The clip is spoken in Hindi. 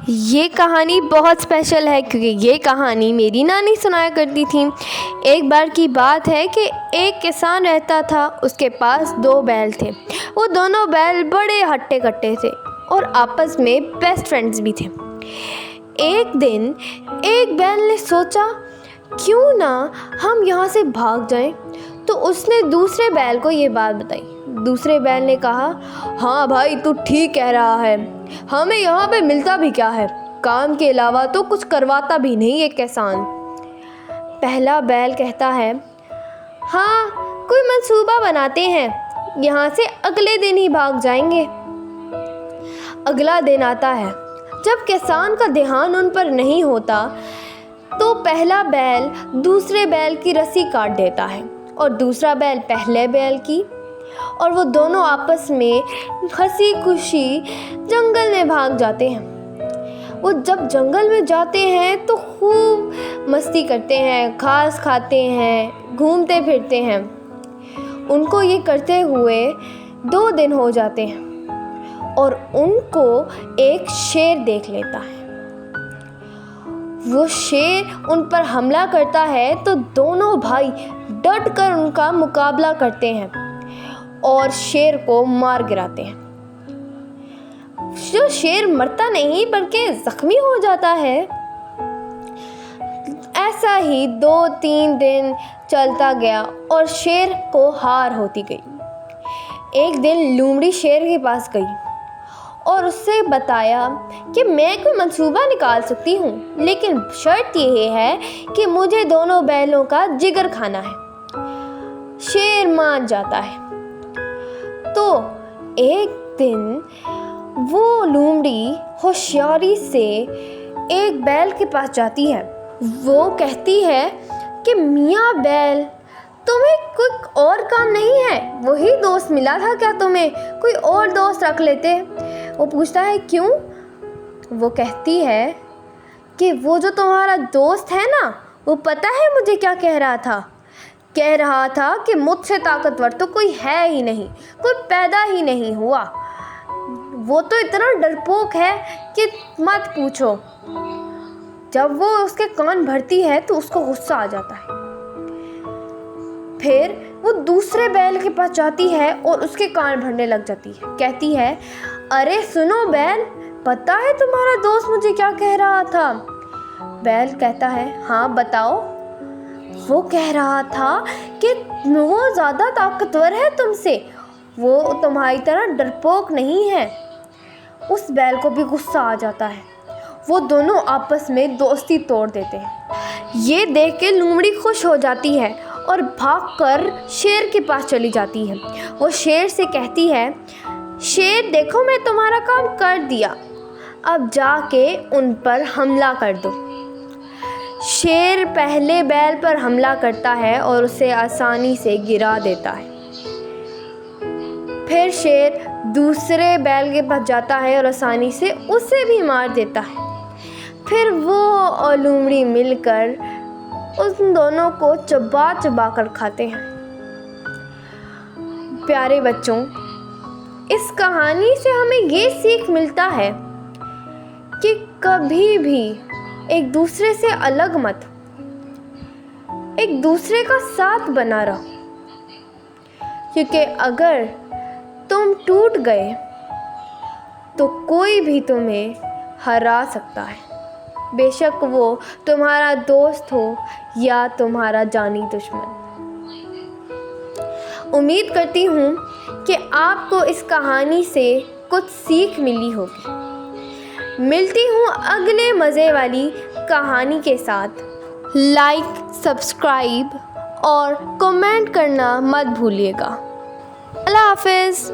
ये कहानी बहुत स्पेशल है क्योंकि ये कहानी मेरी नानी सुनाया करती थी। एक बार की बात है कि एक किसान रहता था, उसके पास 2 बैल थे। वो दोनों बैल बड़े हट्टे कट्टे थे और आपस में बेस्ट फ्रेंड्स भी थे। एक दिन एक बैल ने सोचा क्यों ना हम यहाँ से भाग जाएं। तो उसने दूसरे बैल को ये बात बताई। दूसरे बैल ने कहा, हाँ भाई तू ठीक कह रहा है, हमें यहाँ पे मिलता भी क्या है, काम के अलावा तो कुछ करवाता भी नहीं ये किसान। पहला बैल कहता है, हाँ कोई मंसूबा बनाते हैं, यहाँ से अगले दिन ही भाग जाएंगे। अगला दिन आता है। जब किसान का ध्यान उन पर नहीं होता तो पहला बैल दूसरे बैल की रस्सी काट देता है और दूसरा बैल पहले बैल की, और वो दोनों आपस में हंसी खुशी जंगल में भाग जाते हैं। वो जब जंगल में जाते हैं तो खूब मस्ती करते हैं, घास खाते हैं, घूमते फिरते हैं। उनको ये करते हुए 2 दिन हो जाते हैं और उनको एक शेर देख लेता है। वो शेर उन पर हमला करता है तो दोनों भाई डट कर उनका मुकाबला करते हैं और शेर को मार गिराते हैं। जो शेर मरता नहीं बल्कि जख्मी हो जाता है। ऐसा ही 2-3 दिन चलता गया और शेर को हार होती गई। एक दिन लोमड़ी शेर के पास गई और उससे बताया कि मैं कोई मंसूबा निकाल सकती हूँ, लेकिन शर्त यह है कि मुझे दोनों बैलों का जिगर खाना है। शेर मान जाता है। तो एक दिन वो लोमड़ी होशियारी से एक बैल के पास जाती है। वो कहती है कि मियाँ बैल, तुम्हें कोई और काम नहीं है? वही दोस्त मिला था क्या तुम्हें? कोई और दोस्त रख लेते। वो पूछता है क्यों? वो कहती है कि वो जो तुम्हारा दोस्त है ना, वो पता है मुझे क्या कह रहा था कि मुझसे ताकतवर तो कोई है ही नहीं, कोई पैदा ही नहीं हुआ। वो तो इतना डरपोक है कि मत पूछो। जब वो उसके कान भरती है तो उसको गुस्सा आ जाता है। फिर वो दूसरे बैल के पास जाती है और उसके कान भरने लग जाती है। कहती है, अरे सुनो बैल, पता है तुम्हारा दोस्त मुझे क्या कह रहा था? बैल कहता है, हाँ बताओ। वो कह रहा था कि वो ज़्यादा ताकतवर है तुमसे, वो तुम्हारी तरह डरपोक नहीं है। उस बैल को भी गुस्सा आ जाता है। वो दोनों आपस में दोस्ती तोड़ देते हैं। ये देख के लोमड़ी खुश हो जाती है और भागकर शेर के पास चली जाती है। वो शेर से कहती है, शेर देखो मैं तुम्हारा काम कर दिया, अब जाके उन पर हमला कर दो। शेर पहले बैल पर हमला करता है और उसे आसानी से गिरा देता है। फिर शेर दूसरे बैल के पास जाता है और आसानी से उसे भी मार देता है। फिर वो और लोमड़ी मिलकर उन दोनों को चबा चबा कर खाते हैं। प्यारे बच्चों, इस कहानी से हमें ये सीख मिलता है कि कभी भी एक दूसरे से अलग मत, एक दूसरे का साथ बना रहो, क्योंकि अगर तुम टूट गए तो कोई भी तुम्हें हरा सकता है, बेशक वो तुम्हारा दोस्त हो या तुम्हारा जानी दुश्मन। उम्मीद करती हूँ कि आपको इस कहानी से कुछ सीख मिली होगी। मिलती हूँ अगले मज़े वाली कहानी के साथ। लाइक, सब्सक्राइब और कमेंट करना मत भूलिएगा। अल्लाह हाफ़िज़।